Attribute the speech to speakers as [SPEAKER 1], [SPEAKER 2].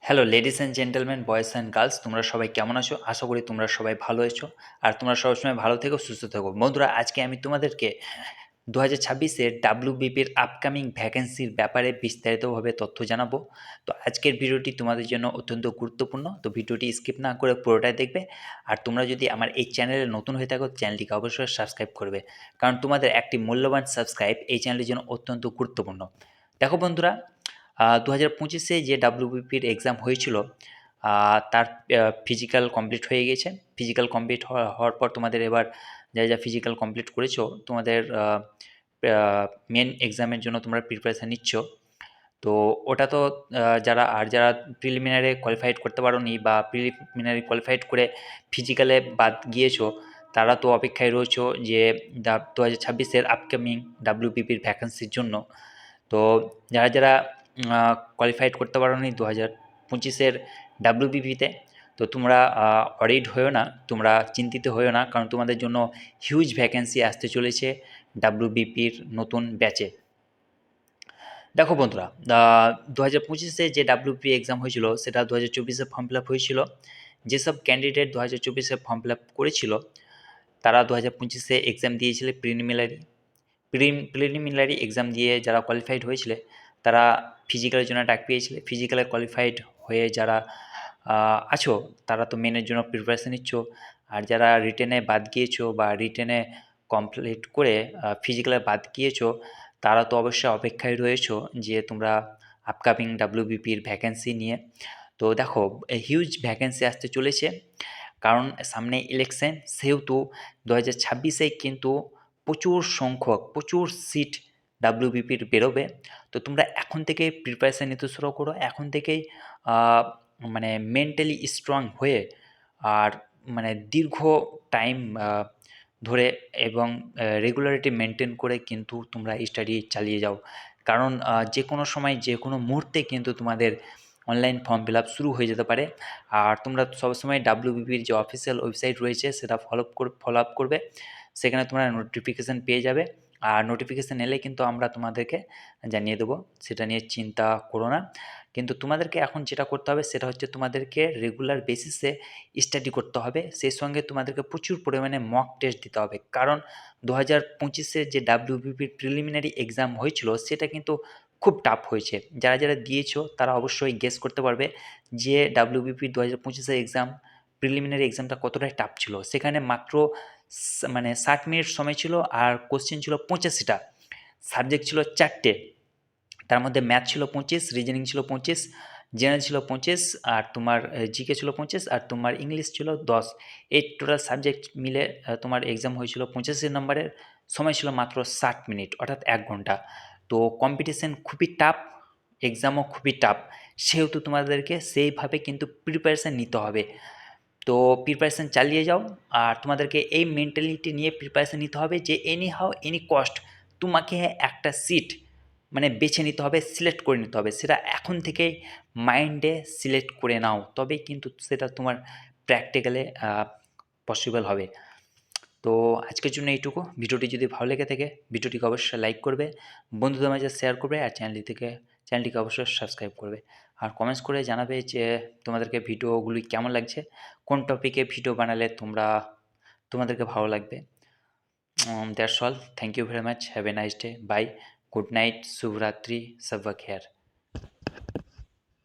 [SPEAKER 1] Hello ladies and gentleman, boys and girls, তোমরা সবাই কেমন আছো? আশা করি তোমরা সবাই ভালো আছো আর তোমরা সবসময় ভালো থেকো, সুস্থ থেকো। বন্ধুরা, আজকে আমি তোমাদেরকে 2026-এর ডাব্লিউবিপির আপকামিং ভ্যাকেন্সির ব্যাপারে বিস্তারিতভাবে তথ্য জানাবো। তো আজকের ভিডিওটি তোমাদের জন্য অত্যন্ত গুরুত্বপূর্ণ, তো ভিডিওটি স্কিপ না করে পুরোটাই দেখবে। আর তোমরা যদি আমার এই চ্যানেলে নতুন হয়ে থাকো, চ্যানেলটিকে অবশ্যই সাবস্ক্রাইব করবে, কারণ তোমাদের একটি মূল্যবান সাবস্ক্রাইব এই চ্যানেলের জন্য অত্যন্ত গুরুত্বপূর্ণ। দেখো বন্ধুরা, 2025-এ যে ডাব্লিউবিপির এক্সাম হয়েছিল, তার ফিজিক্যাল কমপ্লিট হয়ে গেছে। ফিজিক্যাল কমপ্লিট হওয়ার পর তোমাদের এবার যা ফিজিক্যাল কমপ্লিট করেছো, তোমাদের মেন এক্সামের জন্য তোমরা প্রিপারেশান নিচ্ছ। তো ওটা তো যারা প্রিলিমিনারি কোয়ালিফাইড করতে পারোনি বা প্রিলিমিনারি কোয়ালিফাইড করে ফিজিক্যালে বাদ গিয়েছো, তারা তো অপেক্ষায় রয়েছো যে 2026-এর আপকামিং ডাব্লিউবিপির ভ্যাকেন্সির জন্য। তো যারা কোয়ালিফাইড করতে পারোনি 2025-এর ডাব্লিউবিপিতে, তো তোমরা ওয়ারিড হয়েও না, তোমরা চিন্তিত হয়েও না, কারণ তোমাদের জন্য হিউজ ভ্যাকেন্সি আসতে চলেছে ডাব্লিউবিপির নতুন ব্যাচে। দেখো বন্ধুরা, 2025-এ যে ডাব্লিউপি এক্সাম হয়েছিল সেটা 2024-এ ফর্ম ফিল আপ হয়েছিল। যেসব ক্যান্ডিডেট 2024-এ ফর্ম ফিল আপ করেছিল তারা 2025-এ এক্সাম দিয়েছিল প্রিলিমিনারি এক্সাম দিয়ে যারা কোয়ালিফাইড হয়েছিল তারা ফিজিক্যালের জন্য ডাক পেয়েছিল। ফিজিক্যালে কোয়ালিফাইড হয়ে যারা আছো তারা তো মেনের জন্য প্রিপারেশান নিচ্ছ, আর যারা রিটেনে বাদ গিয়েছো বা রিটেনে কমপ্লিট করে ফিজিক্যালে বাদ গিয়েছো, তারা তো অবশ্যই অপেক্ষায় রয়েছো যে তোমরা আপকামিং ডাব্লিউবিপির ভ্যাকেন্সি নিয়ে। তো দেখো, হিউজ ভ্যাকেন্সি আসতে চলেছে, কারণ সামনে ইলেকশন, সেহেতু 2026-এ কিন্তু প্রচুর সিট ডাব্লিউবিপির বেরোবে। তো তোমরা এখন থেকে প্রিপারেশান নিতে শুরু করো, এখন থেকেই মানে মেন্টালি স্ট্রং হয়ে আর মানে দীর্ঘ টাইম ধরে এবং রেগুলারিটি মেনটেন করে কিন্তু তোমরা স্টাডি চালিয়ে যাও, কারণ যে কোনো সময় যে কোনো মুহূর্তে কিন্তু তোমাদের অনলাইন ফর্ম ফিল আপ শুরু হয়ে যেতে পারে। আর তোমরা সবসময় ডাব্লিউবিপির যে অফিসিয়াল ওয়েবসাইট রয়েছে সেটা ফলো আপ করবে, সেখানে তোমরা নোটিফিকেশান পেয়ে যাবে। আর নোটিফিকেশান এলে কিন্তু আমরা তোমাদেরকে জানিয়ে দেবো, সেটা নিয়ে চিন্তা করো না। কিন্তু তোমাদেরকে এখন যেটা করতে হবে সেটা হচ্ছে তোমাদেরকে রেগুলার বেসিসে স্টাডি করতে হবে, সেই সঙ্গে তোমাদেরকে প্রচুর পরিমাণে মক টেস্ট দিতে হবে, কারণ 2025-এ যে ডাব্লিউবিপির প্রিলিমিনারি এক্সাম হয়েছিল সেটা কিন্তু খুব টাফ হয়েছে। যারা দিয়েছো তারা অবশ্যই গেস করতে পারবে যে ডাব্লিউবিপি 2025-এর এক্সাম, প্রিলিমিনারি এক্সামটা কতটা টাফ ছিল। সেখানে মাত্র মানে 60 মিনিট সময় ছিল, আর কোশ্চেন ছিল 85টা, সাবজেক্ট ছিল 4টে, তার মধ্যে ম্যাথ ছিল 25, রিজনিং ছিল 25, জেনারেল ছিল 25, আর তোমার জিকে ছিল 25, আর তোমার ইংলিশ ছিল 10। এই টোটাল সাবজেক্ট মিলে তোমার এক্সাম হয়েছিল 85 নম্বরের, সময় ছিল মাত্র 60 মিনিট, অর্থাৎ 1 ঘন্টা। তো কম্পিটিশান খুবই টাফ, এক্সামও খুবই টাফ, সেহেতু তোমাদেরকে সেইভাবে কিন্তু প্রিপারেশান নিতে হবে। তো প্রিপারেশান চালিয়ে যাও, আর তোমাদেরকে এই মেন্টালিটি নিয়ে প্রিপারেশান নিতে হবে যে এনি হাউ এনি কস্ট তোমাকে একটা সিট মানে বেছে নিতে হবে, সিলেক্ট করে নিতে হবে। সেটা এখন থেকেই মাইন্ডে সিলেক্ট করে নাও, তবেই কিন্তু সেটা তোমার প্র্যাকটিক্যালে পসিবল হবে। তো আজকের জন্য এইটুকু। ভিডিওটি যদি ভালো লেগে থাকে ভিডিওটিকে অবশ্যই লাইক করবে, বন্ধুদের মাঝে শেয়ার করবে, আর চ্যানেলটিকে অবশ্যই সাবস্ক্রাইব করবে। আর কমেন্টস করে জানাবে যে তোমাদেরকে ভিডিওগুলি কেমন লাগছে, কোন টপিকে ভিডিও বানালে তোমাদেরকে ভালো লাগবে। That's all, thank you very much, have a nice day, bye, good night, শুভরাত্রি, সব্বা খেয়ার।